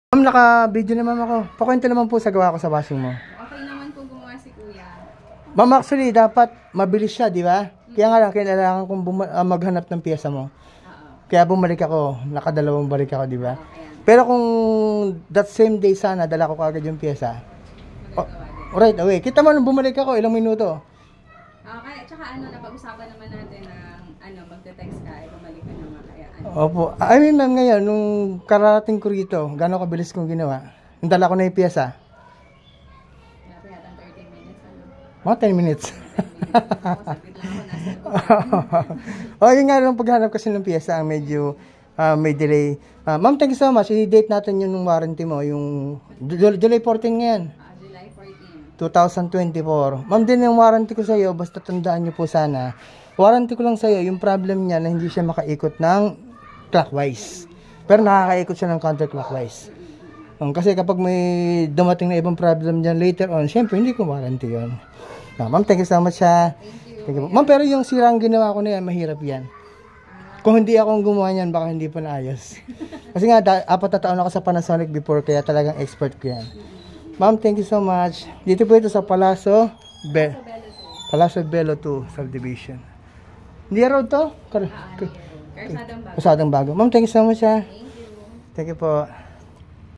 Ma'am, naka-video naman ako. Pakwento naman po sa gawa ko sa washing mo. Okay naman po gumawa si Kuya. Ma'am, actually, dapat mabilis siya, di ba? Kaya nga lang, kailangan kong maghanap ng piyesa mo. Kaya bumalik ako. Nakadalawang balik ako, di ba? Pero kung that same day sana, dala ko kagad yung piyesa. Right away. Kita mo nung bumalik ako, ilang minuto. Okay, tsaka napag-usapan naman natin ng magte-text ka, bumalik ka naman. Kaya Opo. I mean, ma'am, ngayon, nung karating ko rito, gano'ng kabilis kong ginawa? Yung dala ko na yung piyesa. Natin yata 30 minutes. Mga 10 minutes. Saglit lang ako nasa. O, yun nga nung paghanap kasi ng piyesa, ang medyo may delay. Ma'am, thank you so much. I-date natin yung warranty mo, yung July 14 ngayon. July 14. 2024. Ma'am, din yung warranty ko sa iyo, basta tandaan niyo po sana. Warranty ko lang sa iyo, yung problem niya na hindi siya makaikot ng clockwise. Pero nakakaikot siya ng counterclockwise. Kasi kapag may dumating na ibang problem diyan later on, syempre hindi ko warranty 'yon. Ma'am, thank you so much ha. Thank you. Ma'am, pero yung sirang ginawa ko na yan, mahirap yan. Kung hindi ako gumawa niyan, baka hindi pa naayos. Kasi nga, 4 na taon ako sa Panasonic before, kaya talagang expert ko yan. Ma'am, thank you so much. Dito po ito sa Palazzo Bello 2 subdivision. Near road to? Karsadang Bago. Karsadang Bago. Ma'am, thank you so much ha. Thank you. Thank you po.